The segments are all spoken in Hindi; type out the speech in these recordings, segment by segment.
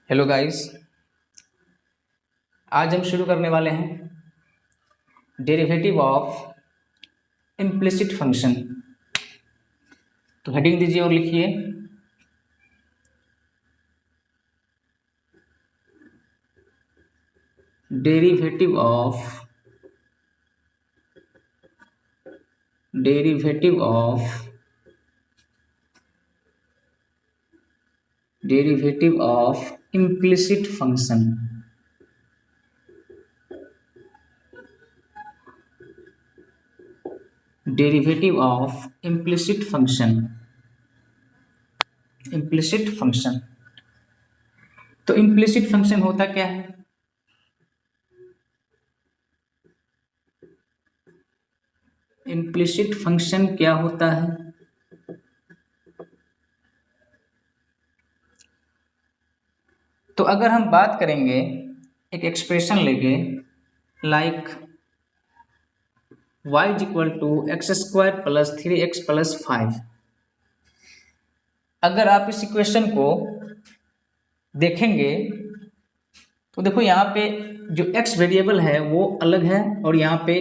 हेलो गाइस, आज हम शुरू करने वाले हैं डेरिवेटिव ऑफ इम्प्लिसिट फंक्शन। तो हेडिंग दीजिए और लिखिए derivative of implicit function. Derivative of implicit function. तो इम्प्लिसिट फंक्शन होता क्या है? इम्प्लिसिट फंक्शन क्या होता है? तो अगर हम बात करेंगे, एक एक्सप्रेशन लेंगे like y is equal to x square plus 3x plus 5। अगर आप इस इक्वेशन को देखेंगे तो देखो यहाँ पे जो x वेरिएबल है वो अलग है और यहाँ पे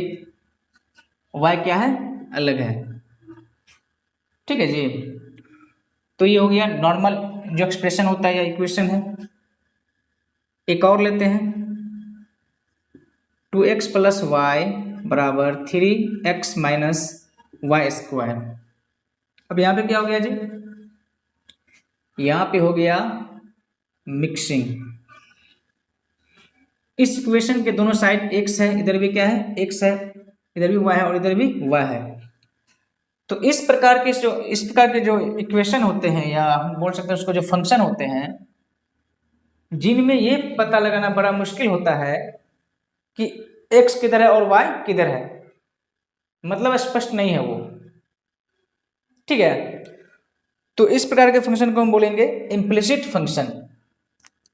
y क्या है, अलग है। ठीक है जी। तो ये हो गया नॉर्मल जो एक्सप्रेशन होता है या इक्वेशन है। एक और लेते हैं 2x प्लस वाई बराबर 3x माइनस वाई स्क्वायर। अब यहाँ पे क्या हो गया जी? यहाँ पे हो गया मिक्सिंग। इस इक्वेशन के दोनों साइड x है, इधर भी क्या है, x है, इधर भी y है और इधर भी y है। तो इस प्रकार के जो इक्वेशन होते हैं या हम बोल सकते हैं उसको जो फंक्शन होते हैं, जिनमें ये पता लगाना बड़ा मुश्किल होता है कि x किधर है और y किधर है, मतलब स्पष्ट नहीं है वो। ठीक है। तो इस प्रकार के फंक्शन को हम बोलेंगे इम्प्लिसिट फंक्शन।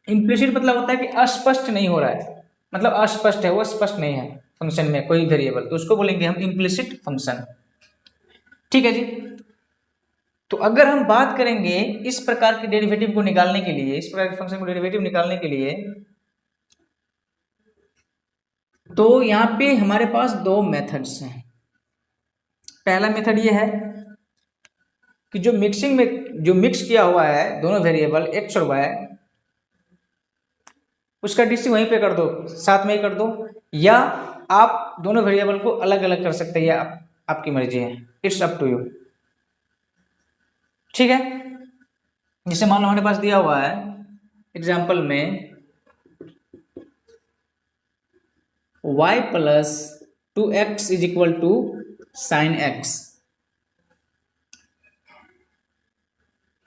इम्प्लिसिट मतलब होता है कि अस्पष्ट नहीं हो रहा है, मतलब अस्पष्ट है, वो स्पष्ट नहीं है फंक्शन में कोई वेरिएबल, तो उसको बोलेंगे हम इम्प्लिसिट फंक्शन। ठीक है जी। तो अगर हम बात करेंगे इस प्रकार के डेरिवेटिव को निकालने के लिए, इस प्रकार के फंक्शन को डेरिवेटिव निकालने के लिए, तो यहाँ पे हमारे पास दो मेथड्स हैं। पहला मेथड ये है कि जो मिक्स किया हुआ है दोनों वेरिएबल x और y, उसका डीसी वहीं पे कर दो, साथ में ही कर दो, या आप दोनों वेरिएबल को अलग अलग कर सकते हैं, आपकी मर्जी है, इट्स अप टू यू। ठीक है। जैसे मान लो हमारे पास दिया हुआ है एग्जाम्पल में y plus 2x is equal to sine x।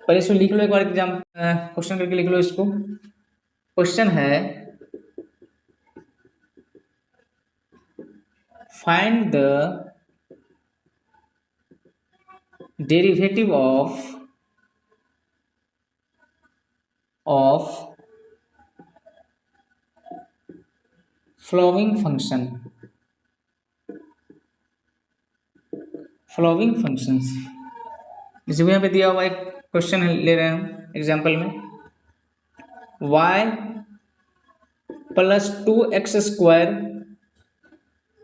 पहले इसको लिख लो एक बार, क्वेश्चन करके लिख लो इसको। क्वेश्चन है find the derivative of following functions. जैसे यहाँ पे दिया हुआ एक क्वेश्चन ले रहे हैं हम एग्जाम्पल में, y plus 2x square,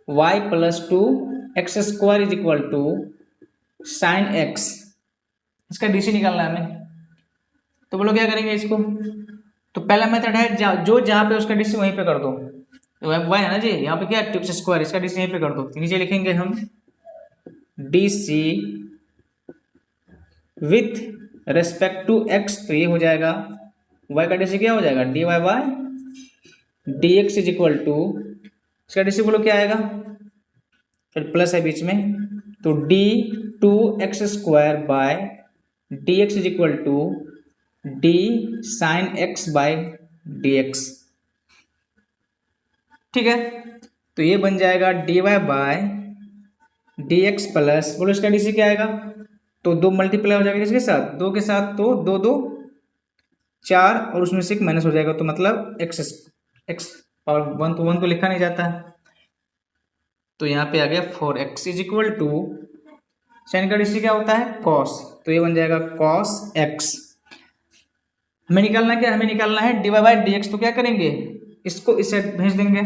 y plus 2x square is equal to sine x। इसका डीसी निकालना है हमें। तो बोलो क्या करेंगे इसको? तो पहला मेथड है जहाँ पे उसका डीसी वहीं पे कर दो। तो y है ना जी, यहाँ पे क्या है 2x स्क्वायर, इसका डीसी यहीं पे कर दो। तो नीचे लिखेंगे हम DC with respect to x, तो ये हो जाएगा y का डीसी क्या हो जाएगा, dy by dx is equal to, इसका डीसी बोलो क्या आएगा, फिर प्लस है बीच में, तो d2x square by dx is equal to d sine x by dx। ठीक है। तो ये बन जाएगा dy बाय dx प्लस, बोलो इसका डीसी क्या आएगा, तो 2 मल्टीप्लाई हो जाएगा किसके साथ, 2 के साथ, तो 2 2 4 और उसमें से एक माइनस हो जाएगा, तो मतलब x पावर 1 तो लिखा नहीं जाता है, तो यहाँ पे आ गया 4x is equal to, sine का डीसी क्या होता है, cos, तो ये बन जाएगा cos x। हमें निकालना क्या, हमें निकालना है dy बाई डी एक्स। तो क्या करेंगे, इसको इस साइड भेज देंगे,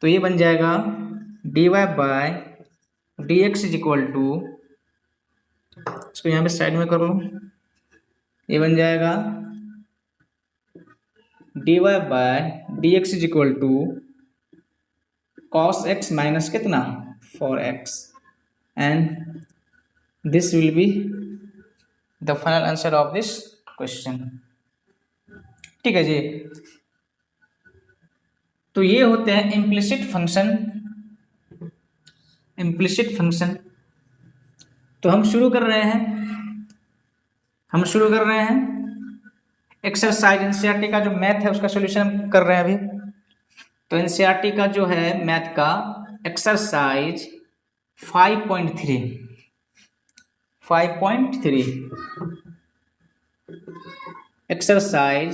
तो ये बन जाएगा dy by d x is equal to, इसको यहाँ पे साइड में कर लो, ये बन जाएगा dy by d x is equal to cos x minus कितना 4x, and this will be the final answer of this question. ठीक है जी। तो ये होते हैं इम्प्लिसिट फंक्शन। इम्प्लिसिट फंक्शन तो हम शुरू कर रहे हैं एक्सरसाइज एनसीईआरटी का जो मैथ है उसका सॉल्यूशन कर रहे हैं अभी। तो एनसीईआरटी का जो है मैथ का एक्सरसाइज 5.3 एक्सरसाइज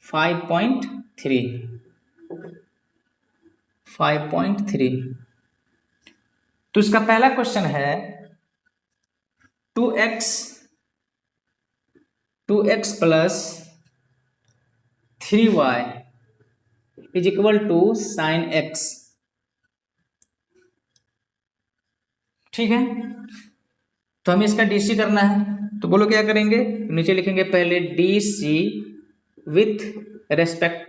5.3 तो इसका पहला क्वेश्चन है 2x plus 3y is equal to sine x। ठीक है, तो हमें इसका डीसी करना है, तो बोलो क्या करेंगे, नीचे लिखेंगे पहले डीसी विथ रेस्पेक्ट